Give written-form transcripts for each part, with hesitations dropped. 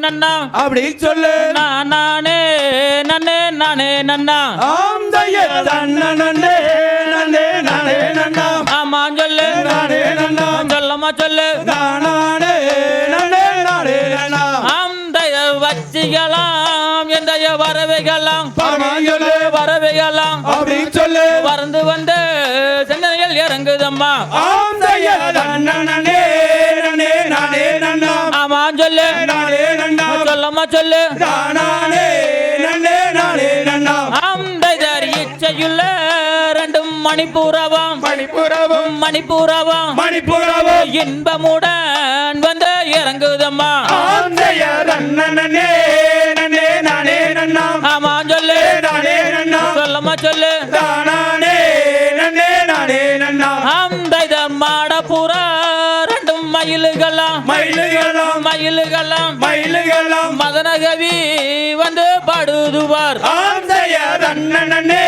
நன்னா அப்படி சொல்லு நானே நன்னே நானே நன்னா ஆம் தைய தன்ன நன்னே நன்னே நானே நன்னா ஆமா சொல்லு நானே நன்னா சொல்லமா சொல்லு நானே நன்னே நானே நன்னா ஆம் தய வச்சிகளாம் எந்தைய வரவைகளாம் சொல்லு வரவைகளாம் அப்படி சொல்லு வறந்து வந்து சென்னையில் இறங்குதம்மா ஆம் தைய தன்ன நன்னே நன்னே நானே நன்னா ஆமா சொல்லு நானே நன்னா சொல்லமா சொல்லு நானே நன்னே நானே நன்னா ஆம் தைதர் இச்சையுள்ள ரெண்டும் மணிப்பூரவாம் மணிப்புறவும் இன்பமுடன் வந்து இறங்குதம்மா ஆம் தைய தன்ன நன்னே நன்னே நானே நன்னா ஆமா சொல்லு நானே நன்னா சொல்லமா சொல்லு நானே நன்னே நானே நன்னா ஆம் தைத மாடப்புறா ரெண்டும் மயிலுகளாம் மதனகவி வந்து பாடுதுவார் ஆம் தைய தன்ன நன்னே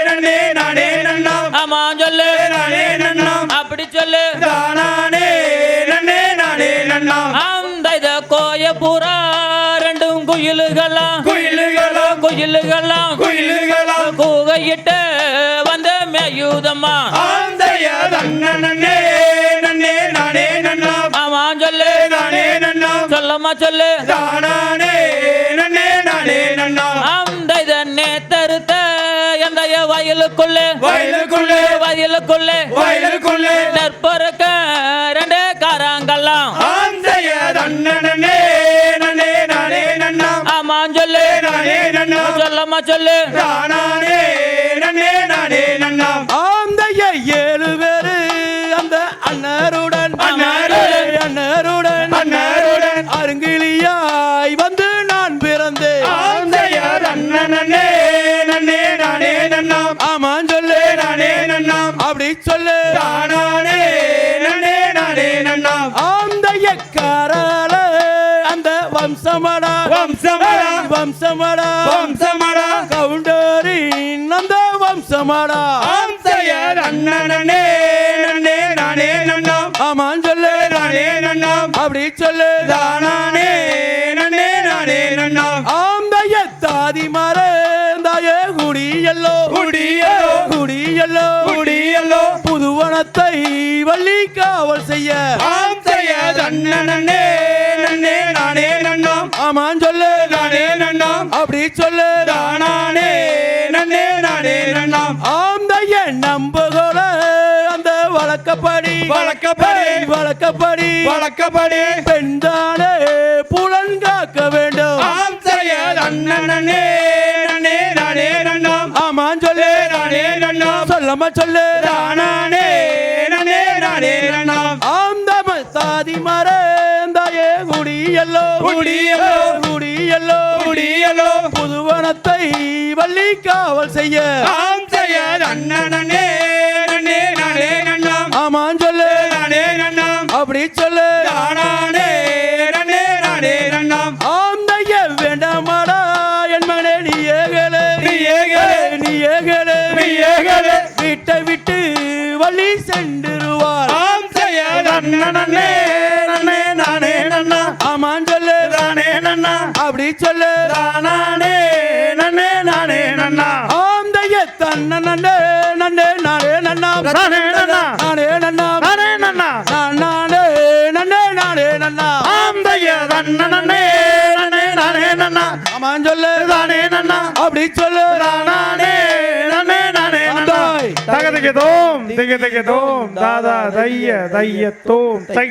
நன்னே நானே நன்னா ஆமா சொல்லு நானே நன்னா அப்படி சொல்லு நானே நன்னே நானே நன்னா ஆம் தைத கோயப்புறா ரெண்டும் குயிலுகளாம் கூகையிட்டு வந்து மேயுதம்மா ஆம் தைய தன்ன நன்னே நன்னே நானே நன்னா ஆமா சொல்லு நானே நன்னா சொல்லமா சொல்லு நானே நன்னே நானே நன்னா ஆம் தைத நேத்தருத்த எந்தைய வயலுக்குள்ளே நற்பொருக்க ரெண்டே காராங்கல்லாம் ஆம் தைய தன்ன நன்னே நன்னே நானே நன்னா ஆமா சொல்லு நானே நன்னா சொல்லமா சொல்லு நானே நன்னே நானே நன்னா ஆம் தைய 7 பேரு அந்த அண்ணருடன் அருங்கிலியாய் வந்து நான் பிறந்தேன் ஆம் தைய தன்ன நன்னே நன்னே நானே நன்னா ஆமா சொல்லு நானே நன்னா அப்படி சொல்லு நானே நன்னே நானே நன்னா ஆம் தைய காரால அந்த வம்சமடா கவுண்டரின் அந்த வம்சமடா ஆம் தைய தன்ன நன்னே நன்னே நானே நன்னா ஆமா சொல்லு நானே நன்னா அப்படி சொல்லு நானே நன்னே நானே நன்னா ஆம் தைய தாதி மறந்தாய குடியல்லோ புதுவனத்தை வள்ளி காவல் செய்ய ஆம் தைய தன்ன நன்னே நன்னே நானே நன்னா ஆமா சொல்லு நானே நன்னா அப்படி சொல்லு நானே நன்னே நானே நன்னா ஆம் தைய நம்புகோல அந்த வழக்கப்படி பெண்தானே புலன் காக்க வேண்டும் ஆம் தைய தன்ன நன்னே நன்னே நானே நன்னா ஆமா சொல்லு நானே நன்னா சொல்லமா சொல்லு நானே நன்னே நானே நன்னா ஆம் தம தாதி மறந்தாயே குடியல்லோ புதுவனத்தை வள்ளி காவல் செய்ய ஆம் தைய தன்ன நன்னே நன்னே நானே நன்னா ஆமா சொல்லு நானே நன்னா அப்படி சொல்லு நானே நன்னே நானே நன்னா ஆம் தைய வேண்டாமாடா என் மகனே நீ ஏகலே விட்டு விட்டு வள்ளி சென்றுருவார் ஆம் தைய தன்ன நன்னே நன்னே நானே நன்னா ஆமா சொல்லு நானே நன்னா அப்படி சொல்லு நானே நன்னே நானே நன்னா ஆம் தைய தன்ன நன்னே நன்னே நானே நன்னா நானே நன்னா நன்னே நானே நன்னா ஆம் தைய தன்ன நன்னே நானே நன்னா ஆமா சொல்லு நானே நன்னா அப்படி சொல்லு நானே நன்னே நானே நன்னா தகதகதோம் திகதகதோம் தாதா தைய தையத்தோம் தை